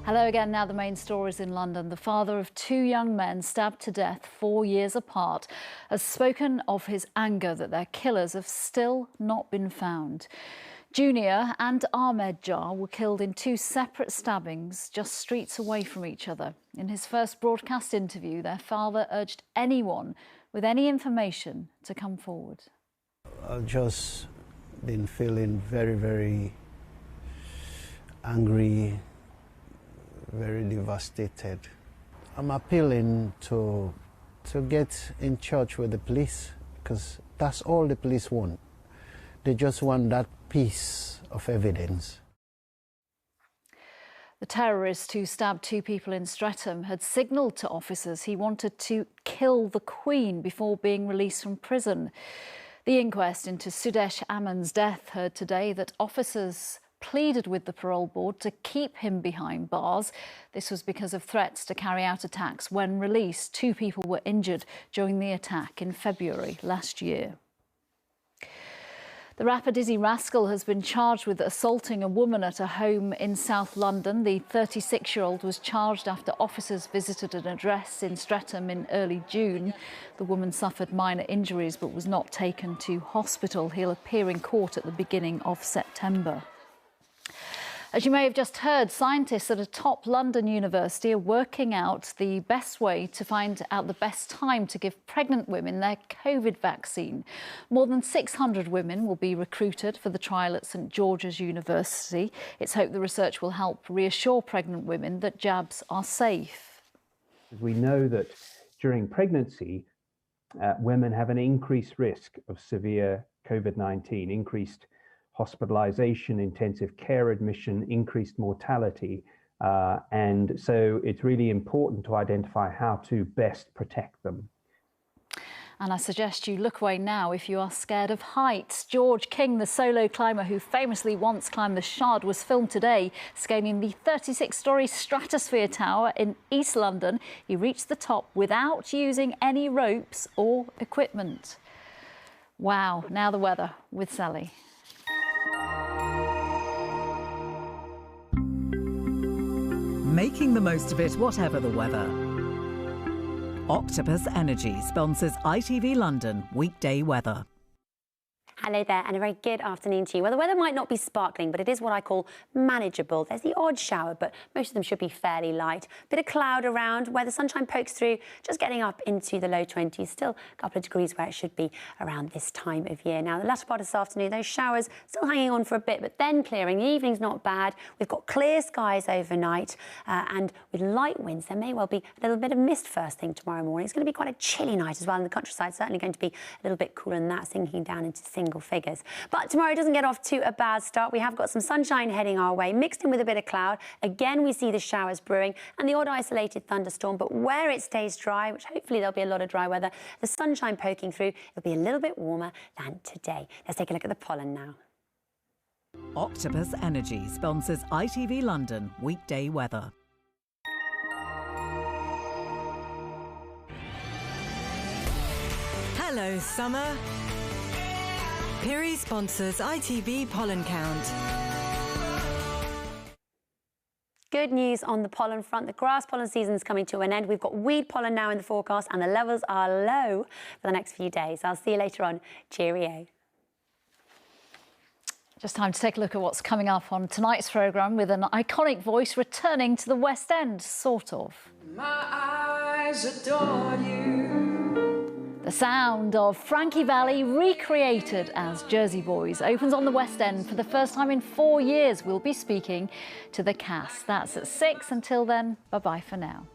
Hello again. Now the main stories in London. The father of two young men stabbed to death 4 years apart has spoken of his anger that their killers have still not been found. Junior and Ahmed Jar were killed in two separate stabbings just streets away from each other. In his first broadcast interview, their father urged anyone with any information to come forward. I've just been feeling very angry, very devastated. I'm appealing to get in touch with the police, because that's all the police want. They just want that piece of evidence. The terrorist who stabbed two people in Streatham had signalled to officers he wanted to kill the Queen before being released from prison. The inquest into Sudesh Aman's death heard today that officers pleaded with the parole board to keep him behind bars. This was because of threats to carry out attacks. When released, two people were injured during the attack in February last year. The rapper Dizzy Rascal has been charged with assaulting a woman at a home in South London. The 36-year-old was charged after officers visited an address in Streatham in early June. The woman suffered minor injuries but was not taken to hospital. He'll appear in court at the beginning of September. As you may have just heard, scientists at a top London university are working out the best way to find out the best time to give pregnant women their COVID vaccine. More than 600 women will be recruited for the trial at St George's University. It's hoped the research will help reassure pregnant women that jabs are safe. We know that during pregnancy, women have an increased risk of severe COVID-19, increased hospitalization, intensive care admission, increased mortality. And so it's really important to identify how to best protect them. And I suggest you look away now if you are scared of heights. George King, the solo climber who famously once climbed the Shard, was filmed today scaling the 36-storey Stratosphere Tower in East London. He reached the top without using any ropes or equipment. Wow, now the weather with Sally. Making the most of it, whatever the weather. Octopus Energy sponsors ITV London weekday weather. Hello there and a very good afternoon to you. Well, the weather might not be sparkling, but it is what I call manageable. There's the odd shower, but most of them should be fairly light. Bit of cloud around where the sunshine pokes through, just getting up into the low 20s. Still a couple of degrees where it should be around this time of year. Now, the latter part of this afternoon, those showers still hanging on for a bit, but then clearing. The evening's not bad. We've got clear skies overnight and with light winds, there may well be a little bit of mist first thing tomorrow morning. It's going to be quite a chilly night as well in the countryside. Certainly going to be a little bit cooler than that, sinking down into single figures. But tomorrow doesn't get off to a bad start. We have got some sunshine heading our way, mixed in with a bit of cloud. Again, we see the showers brewing and the odd isolated thunderstorm. But where it stays dry, which hopefully there'll be a lot of dry weather, the sunshine poking through, it'll be a little bit warmer than today. Let's take a look at the pollen now. Octopus Energy sponsors ITV London weekday weather. Hello, summer. Piri sponsors ITV Pollen Count. Good news on the pollen front. The grass pollen season is coming to an end. We've got weed pollen now in the forecast and the levels are low for the next few days. I'll see you later on. Cheerio. Just time to take a look at what's coming up on tonight's programme with an iconic voice returning to the West End, sort of. My eyes adore you. The sound of Frankie Valli recreated as Jersey Boys opens on the West End for the first time in 4 years. We'll be speaking to the cast. That's at 6. Until then, bye-bye for now.